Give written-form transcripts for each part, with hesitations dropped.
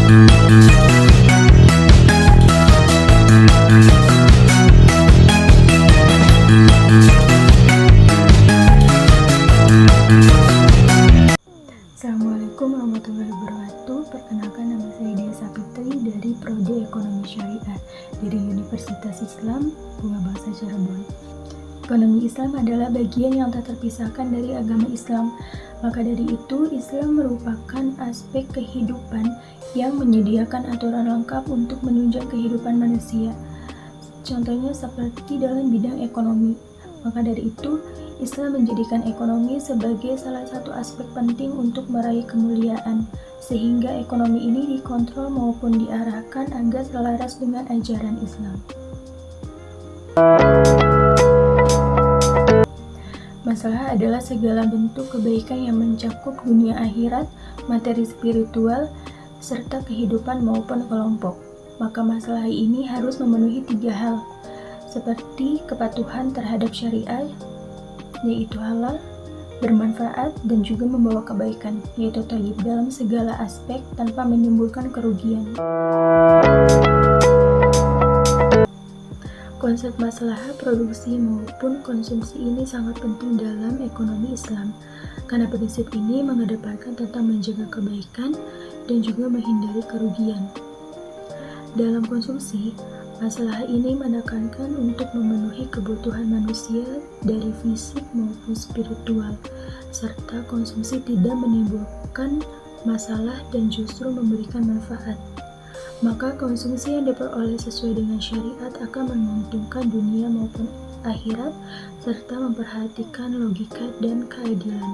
Assalamualaikum warahmatullahi wabarakatuh. Perkenalkan, nama saya Dia Sapitri dari Prodi Ekonomi Syariah dari Universitas Islam Bunga Bangsa Cirebon. Ekonomi Islam adalah bagian yang tak terpisahkan dari agama Islam. Maka dari itu, Islam merupakan aspek kehidupan yang menyediakan aturan lengkap untuk menunjang kehidupan manusia. Contohnya seperti dalam bidang ekonomi. Maka dari itu, Islam menjadikan ekonomi sebagai salah satu aspek penting untuk meraih kemuliaan, sehingga ekonomi ini dikontrol maupun diarahkan agar selaras dengan ajaran Islam. Masalah adalah segala bentuk kebaikan yang mencakup dunia akhirat, materi spiritual, serta kehidupan maupun kelompok. Maka masalah ini harus memenuhi 3 hal, seperti kepatuhan terhadap syariah, yaitu halal, bermanfaat, dan juga membawa kebaikan, yaitu thayyib dalam segala aspek tanpa menimbulkan kerugian. Konsep masalah produksi maupun konsumsi ini sangat penting dalam ekonomi Islam, karena prinsip ini mengedepankan tentang menjaga kebaikan dan juga menghindari kerugian. Dalam konsumsi, masalah ini menekankan untuk memenuhi kebutuhan manusia dari fisik maupun spiritual, serta konsumsi tidak menimbulkan masalah dan justru memberikan manfaat. Maka konsumsi yang diperoleh sesuai dengan syariat akan menguntungkan dunia maupun akhirat, serta memperhatikan logika dan keadilan.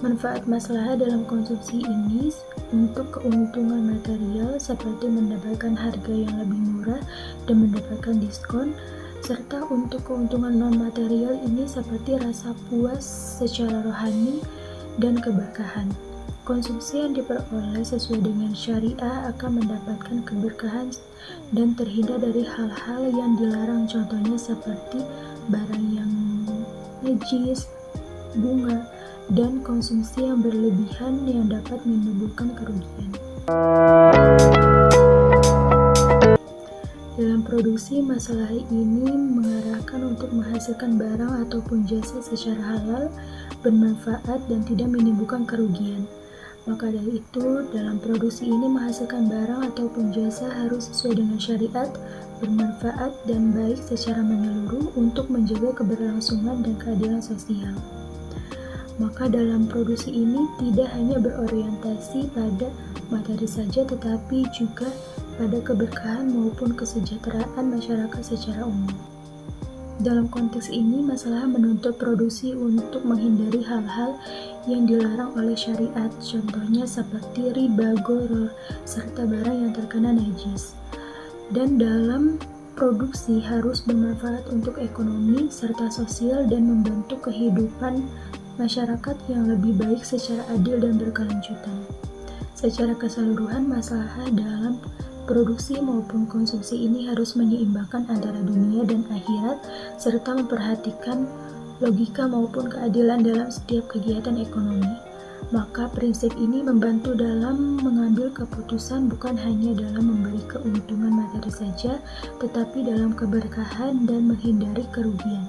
Manfaat maslahah dalam konsumsi ini untuk keuntungan material seperti mendapatkan harga yang lebih murah dan mendapatkan diskon, serta untuk keuntungan non-material ini seperti rasa puas secara rohani dan keberkahan. Konsumsi yang diperoleh sesuai dengan syariah akan mendapatkan keberkahan dan terhindar dari hal-hal yang dilarang, contohnya seperti barang yang najis, bunga, dan konsumsi yang berlebihan yang dapat menimbulkan kerugian. Dalam produksi, masalah ini mengarahkan untuk menghasilkan barang ataupun jasa secara halal, bermanfaat, dan tidak menimbulkan kerugian. Maka dari itu, dalam produksi ini menghasilkan barang ataupun jasa harus sesuai dengan syariat, bermanfaat, dan baik secara menyeluruh untuk menjaga keberlangsungan dan keadilan sosial. Maka dalam produksi ini tidak hanya berorientasi pada materi saja, tetapi juga pada keberkahan maupun kesejahteraan masyarakat secara umum. Dalam konteks ini, masalah menuntut produksi untuk menghindari hal-hal yang dilarang oleh syariat, contohnya seperti riba, gharar, serta barang yang terkena najis. Dan dalam produksi harus bermanfaat untuk ekonomi serta sosial dan membantu kehidupan masyarakat yang lebih baik secara adil dan berkelanjutan. Secara keseluruhan, masalah dalam produksi maupun konsumsi ini harus menyeimbangkan antara dunia dan akhirat, serta memperhatikan logika maupun keadilan dalam setiap kegiatan ekonomi. Maka prinsip ini membantu dalam mengambil keputusan bukan hanya dalam memberi keuntungan materi saja, tetapi dalam keberkahan dan menghindari kerugian.